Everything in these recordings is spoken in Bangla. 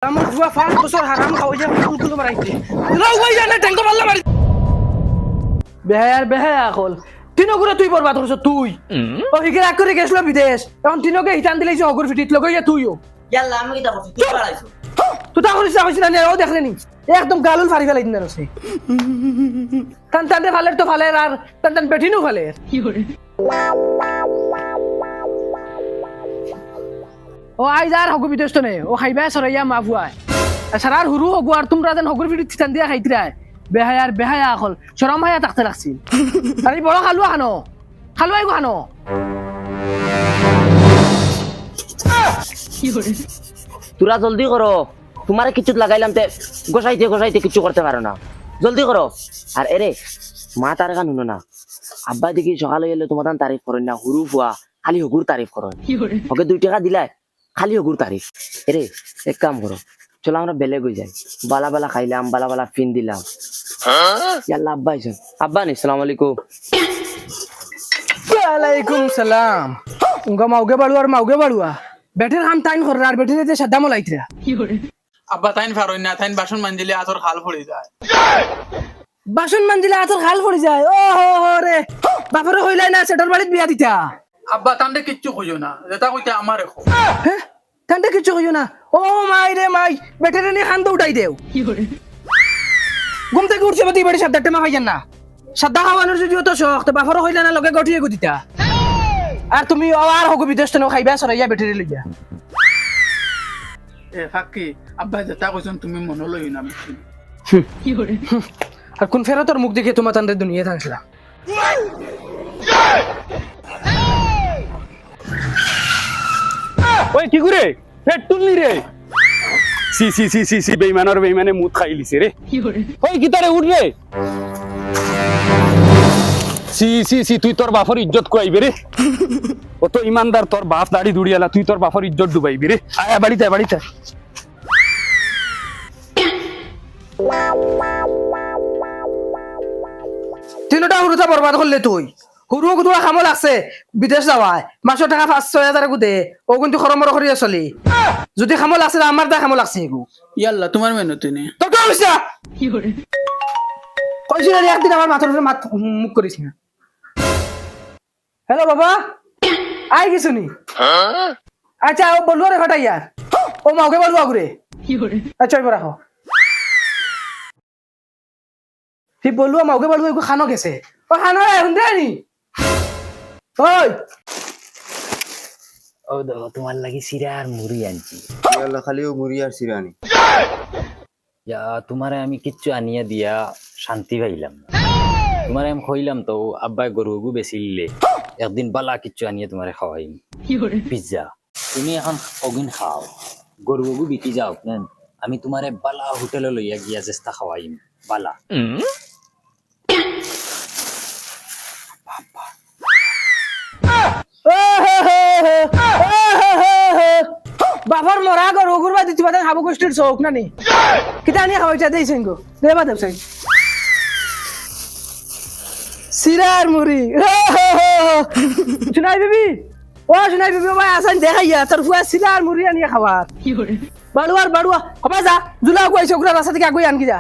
আমার বুয়া 5 বছর হারাম খাওয়া যায় কুলকুলো মারাইতে লাউ ভাই জানে ট্যাঙ্কো মারলা মারি বেহায়া কল তিনো করে তুই বরবাদ করছ তুই ও হিকে রাগ করে গেছলো বিদেশ এখন তিনোকে হিটান দিলাইছ অগর ফিটিত লগইয়া তুইও ইয়াল্লা আমি কি দেখো তুই পালাইছো তুই তা করিস না না ও দেখলেনি একদম গালুল ফারি ফেলাই দিন রসে টান টানতে ফালের তো ফালের আর টান টান পেঠিনু ফালের কি করে ও আইজ আর হগু বিদেশ তো নে ও খাইবা সরাইয়া মাফুয়ায় সারার হুরু হগু আর তোমরা যেন হগুর ফিটিত টান দিয়া খাইতিরা বেহায়া আকল শরম হায়া তাকতে লাগছিল আরে বড় খালুয়া খালুয়াই গো খানো তোরা জলদি করো তোমারে কিছু লাগাইলাম তে গোসাইতে কিছু করতে পারো না জলদি করো আর এরে মা তার গান শুনো না আব্বা দেখি সকালে গেলে তোমার তারিফ করেন না হুরু ফুয়া খালি হগুর তারিফ করো ওকে 2 টাকা দিলাই খালি হগুর তারিফ এরে এক কাম করো চলো আমরা বেলে গই যাই বালা বালা খাইলাম বালা বালা ফিন দিলাম ইয়াল্লা আব্বা আইছেন আব্বা নি আসসালামু আলাইকুম ওয়ালাইকুম সালাম উঙ্গা মাউগে বাড়ুয়া বেটের কাম টাইম করে আর বেটের যে সাদা মলাইতরা কি করে আব্বা তাইন ফারই না তাইন বাসন মানজিলে আতর খাল পড়ে যায় বাসন মানজিলে আতর খাল পড়ে যায় ও হো রে বাপরে হইলাই না সেটার বাড়িতে বিয়া দিতা আব্বা তান্ডে কিচ্ছু কইও না যেটা কইতে আমার রেখো হ্যাঁ কান্তে কিছু কইও না ও মাই রে মাই বেটের নি খান উঠাই দেও কি করে ঘুম থেকে উঠছে বাতি বাড়ি সাদা টেমা খাইছেন না সাদা খাওয়ানোর যদি তো শখ তো বাপরে হইলা না লগে গঠিয়ে গুদিতা আর তুমি আর হগু বিদেশ তো খাইবা সরাইয়া বেটের লইয়া এ ফাকি আব্বা যেটা কইছেন তুমি মনে লই না বুঝছি কি করে আর কোন ফেরতর মুখ দেখে তোমার তান্ডে দুনিয়া থাকলা ওই কি করে পেট তুললি রে সি বেইমানে মুত খাই লিছে রে ওই কি তারে উঠ রে সি তুই তোর বাপর ইজ্জত কইবে রে ও তো ইমানদার তোর বাপ দাড়ি দুড়িয়ালা তুই তোর বাপর ইজ্জত ডুবাইবি রে আয় বাড়িতে তিনটা হুরুতা বরবাদ করলে তুই হুরু গুদুয়া খামল আছে বিদেশ যাওয়ায় মাসের টাকা 5-6 হাজার গুদে ও কিন্তু খরমর করিয়া চলি যদি খামল আছে আমার দা খামল আছে এগু ইয়াল্লা তোমার মেনু তুমি তোর কি হইছে কি করে কইছিস রে একদিন আমার মাথার উপরে মুখ করিস না হ্যালো বাবা আই গেছনি আচ্ছা ও বললো রে ফাটাই यार ও মাওকে বলবো আগুরে কি করে আচ্ছা এবার রাখো ঠিক বললো মাওকে বলবো এগু খানো গেছে ও খানো এখন দেনি ওই ও দেখো তোমার লাগি সিরা আর মুড়ি আনছি ইয়াল্লা খালি ও মুড়ি আর সিরানি ইয়া তোমারে আমি কিচ্ছু আনিয়া দিয়া শান্তি পাইলাম না তোমারে আমি কইলাম তো আব্বাই গরুগু বেশি লিলে একদিন বালা কিচ্ছু আনিয়া তোমারে খাওয়াইম পিজ্জা তুমি এখন অগিন খাও গরুগু বিকি যাও নেন আমি তোমারে বালা হোটেলে লইয়া গিয়া চেষ্টা খাওয়াইম বালা বাবার মরা গরু গুরবা দিতে পারে হাবু গোষ্ঠীর শোক না নি কিতা নিয়ে খাওয়াইছা দেইছেন গো দেবা দেব সাই সিরার মুড়ি শুনাই বিবি ভাই আসান দেখাইয়া তোর ফুয়া সিরার মুড়ি আনিয়ে খাবার কি করে বাড়ুয়া হবা যা জুলা কইছে ওগুলা রাস্তা থেকে আগুই আনকি যা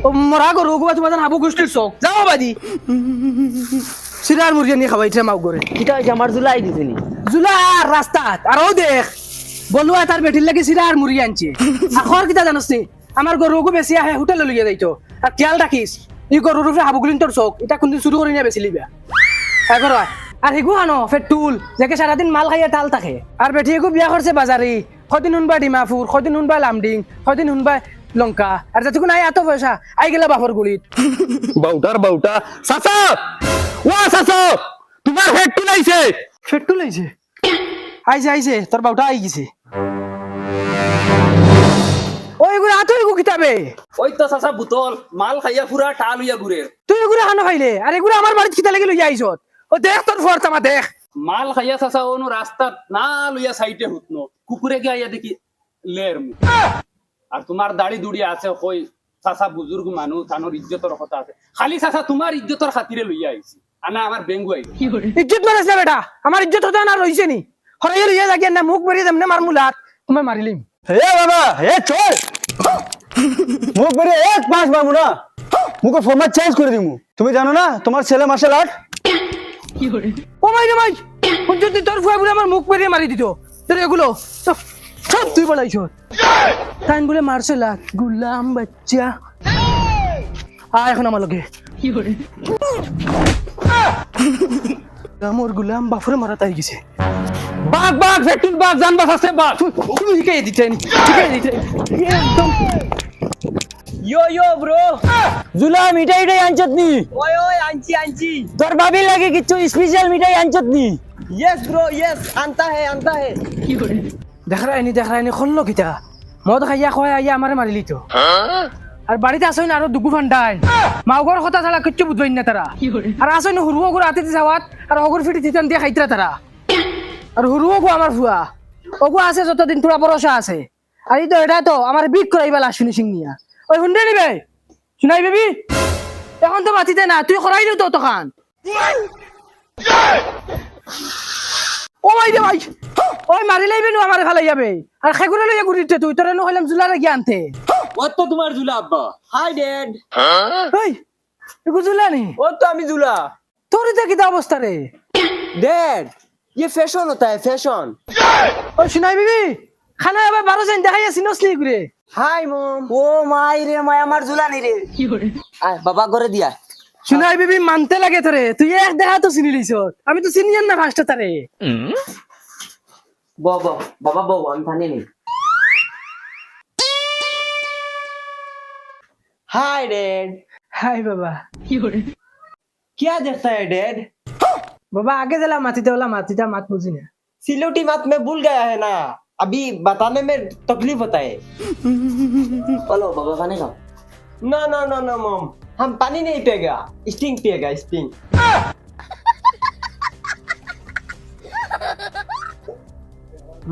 ও মরা গরু গুরবা তোমার হাবু গোষ্ঠীর শোক যাও বাদি সিরার মুড়ি আনিয়ে খাওয়াইছে মাও করে কিটা হইছে আমার জুলাই দিছিনি জুলা রাস্তাত আর ও দেখ বলুয়া তার বেটির লাগি সিরা আর মুড়ি আনছে আখর কিতা জানোস নি আমার গরুকে বেশি আহে হোটেলে লইয়া যাইতো আর খেয়াল রাখিস ই গরুর উপরে হাবুগুলিন তোর চোখ এটা কোনদিন শুরু করে নিয়ে বেশি লিবা এখন আর হেগু আনো ফেটুল যাকে সারাদিন মাল খাইয়া টাল থাকে আর বেটি এগু বিয়া করছে বাজারি কদিন শুনবা ডিমাপুর কদিন শুনবা লামডিং কদিন শুনবা লঙ্কা আর যতক্ষণ আই এত পয়সা আই গেলে বাপর গুলিত বাউটা চাচা তোমার হেড তুলাইছে ফেটুল আইছে তোর বাউটা আই গেছে ওই গুড়া তুই গু কিতাবে ওই তো চাচা বুতল মাল খাইয়া পুরা টাল হইয়া ঘুরে তুই এগুলো খানো খাইলে আর এগুলো আমার বাড়িতে কিতা লাগি লইয়া আইছত ও দেখ তোর ফরতামা দেখ মাল খাইয়া চাচা অনু রাস্তা না লইয়া সাইডে হুতনো কুকুরে গিয়া দেখি লের মু আর তোমার দাড়ি দুড়ি আছে কই চাচা বুজুর্গ মানুষ তানোর ইজ্জতের কথা আছে খালি চাচা তোমার ইজ্জতের খাতিরে লইয়া আইছি আনা আমার বেঙ্গু আইছি ইজ্জত মারাস না বেটা আমার ইজ্জত হতো না রইছে নি হরাইয়া লইয়া যাগিয়া না মুখ বেরিয়ে দেমনে মার মুলাত তোমায় মারিলিম। হে বাবা হে চল মুখ বেরিয়ে এক পাঁচ মারবো না, মুখে ফরম্যাট চেঞ্জ করে দিমু। তুমি জানো না তোমার ছেলে মার্শাল আর্ট? ও ভাই রে ভাই, যদি তোর ফুয়া বলে আমার মুখ বেরিয়ে মারি দিত, তোর এগুলো সব সব তুই বলাইছ। তাই বলে মারছে লাগ গুলাম বাচ্চা। এখন আমার লগে আমার গুলাম বাফরে মারা তাই গেছে। বাঘ বাঘ ফেটুল বাঘ জান বাস আছে বাঘ। তুমি শিখাই দিতেন, শিখাই দিতেন একদম। ইয়ো ব্রো, জুলা মিঠাই টাই আনছত নি? ওই আনছি তোর ভাবি লাগে কিছু স্পেশাল মিঠাই আনছত নি? यस ब्रो यस आनता है দেখা রায়নি খল্লো কিতা মদ খাইয়া খোয়া আইয়া আমারে মারিলি তো। আর বাড়িতে আসই না আরো দুগু ফান্ডাই মাউগর কথা ছাড়া কিচ্ছু বুঝবেন না তারা। আর আসই না হুরুও গুড় হাতে যাওয়াত আর অগর ফিটি তিতান দিয়ে খাইতরা তারা। আর হুরুও গো আমার ফুয়া ওগো আছে যতদিন তোরা ভরসা আছে। আর এই তো এটা তো আমার বিক করাইবা লাশ ফিনিশিং নিয়া। ওই হুন্ডে নিবে শুনাই বেবি এখন তো মাতিতে না, তুই করাই দিও তো তখন। ও ভাই রে ভাই, ওই মারি লাইবে নু আমার ভালো যাবে। আর খেগুরে লইয়া ঘুরিতে তুই তোরে নো হইলাম জুলারে জ্ঞানতে। वो तो तुम्हार झूला अब्बा हाय डैड ওই এগু জুলা নি वो तो अमी झूला তোর এটা কি অবস্থা রে? डैड ये फैशन होता है फैशन ওই শুনাই বিবি খানা আবার 12 জন দেখাইয়া সিনসলি ঘুরে। हाय मॉम ओ माई रे माय আমার झूला नहीं रे आय बाबा করে দিয়া শুনাই বিবি মানতে লাগে তোরে, তুই এক দেখা তো চিনি লিছ, আমি তো চিনি না ফার্স্ট তারে। বাবা বাবা বউ আমি থানি নি। हाय डैड হাই বাবা। क्या देखता है डैड বাবা আগে জেলা মাতিতে ওলা মাতিটা মাত বুঝি না। सिलोटी बात में भूल गया है ना, अभी बताने में तकलीफ होता है। বলো বাবা পানি খাও। No no no no mom हम पानी नहीं पिएगा, स्टिंग पिएगा स्टिंग।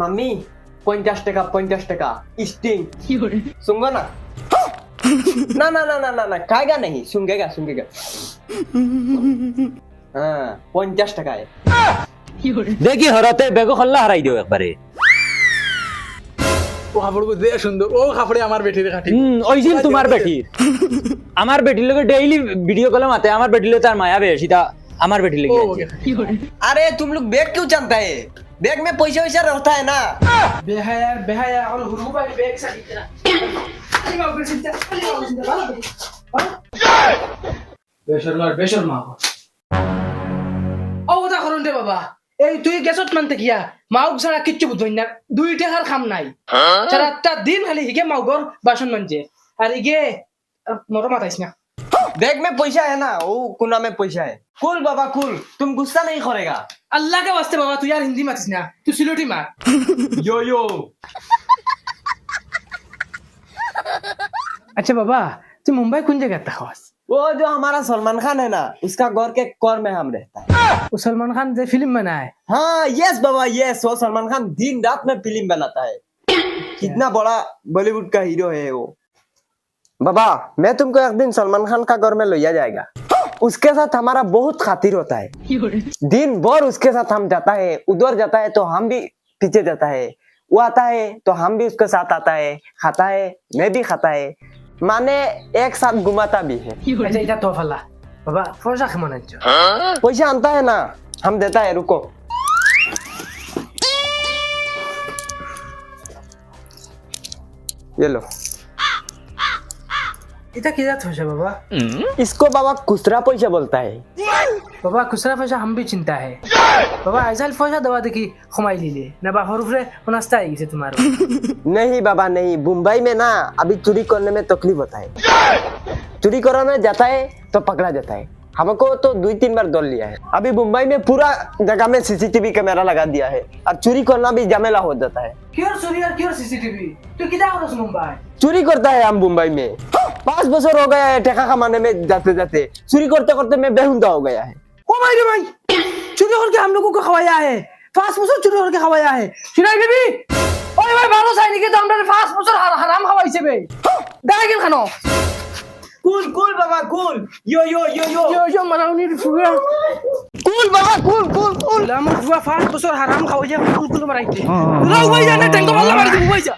मम्मी 50 টাকা स्टिंग सुनगो ना ना ना ना ना ना ना खाएगा नहीं सुंगेगा हाँ 50 টাকা है। দেখি হরতে বেগো খল্লা হারাই দিও একবারে। ও কাপড় দে সুন্দর, ও কাপড়ে আমার বেটির কাটি। ওই যে তোমার বেটির, আমার বেটির লগে ডেইলি ভিডিও কলে মাতে। আমার বেটির লগে তার মায়া বেশি, তা আমার বেটির লগে আছে। अरे तुम लोग बैग क्यों जानता है, बैग में पैसा वैसा रहता है ना। বেহায়া আর হুরু ভাই বেগ সাকিতে না। আরে বাবা চিন্তা ভালো বেশরমা ও ওটা করুন রে বাবা। এই তুই গেছত মানতে গিয়া মাউক ছাড়া কিচ্ছু বুঝবই না, 2 টাকার খাম নাই। সারাটা দিন খালি হিগে মাউগর বাসন মানছে আর ইগে মর মাতাইছ না। बैग में पैसा है ना, वो कुना में पैसा है। कूल बाबा कूल, तुम गुस्सा नहीं करेगा। আল্লাহ কে वास्ते বাবা তুই আর হিন্দি মাতিস না, তুই সিলোটি মার। यो यो আচ্ছা বাবা তুই মুম্বাই কোন জায়গায় থাকস? वो जो हमारा सलमान खान है ना, उसका घर के कोर में हम रहता है। ও সলমান খান যে ফিল্ম বানায়। हाँ यस बाबा यस, वो सलमान खान दिन रात में फिल्म बनाता है। कितना बड़ा बॉलीवुड का हीरो है वो। बाबा मैं तुमको एक दिन सलमान खान का घर में लिया जाएगा। उसके साथ हमारा बहुत खातिर होता है, दिन भर उसके साथ हम जाता है, उधर जाता है तो हम भी पीछे जाता है, वो आता है तो हम भी उसके साथ आता है, खाता है मैं भी खाता है, माने एक साथ घुमाता भी है। আচ্ছা এটা তো ফালা বাবা ফরসা কেমন আনছো? पैसा आता है ना, हम देता है, रुको। ये लो, এটা কি জাত হইছে বাবা? इसको बाबा खुसरा पैसा बोलता है। বাবা খুচরা পয়সা हम भी चिंता है। বাবা আইসাল পয়সা দেওয়া দেখি কমাই লিলে না বা হরফরে নাস্তা আই গেছে তোমার। नहीं बाबा नहीं, मुंबई में ना अभी चोरी करने में तकलीफ होता है। चोरी करने जाता है तो पकड़ा जाता है। हमको तो 2-3 बार दौड़ लिया है। अभी मुंबई में पूरा जगह में सीसीटीवी कैमरा लगा दिया है, और चोरी करना भी झमेला हो जाता है। কিয়র চুরি আর কিয়র সিসিটিভি তুই কিটা করছ মুম্বাই? चोरी करता है हम मुंबई में, 5 बছর हो गया है टका कमाने में जाते जाते, चोरी करते करते मैं बेहुदा हो गया है। ओ भाई रे भाई चुरी करके हम लोगों को खवाया है, 5 বছর চুরি करके खवाया है। শুনাই বিবি ওই ভাই 12 সাইনি কে তো আমরা 5 বছর হারাম খাওয়াইছে বে দাই গেল খানো। कूल कूल बाबा कूल, यो यो यो यो yo yo মারাউনি ফুগা কুল বাবা কুল কুল কুল আমার বুয়া 5 বছর হারাম খাওয়া যায় কুল কুল মারাইতে পুরো উবাই জানে ট্যাঙ্ক মারলা মারি উবাই যা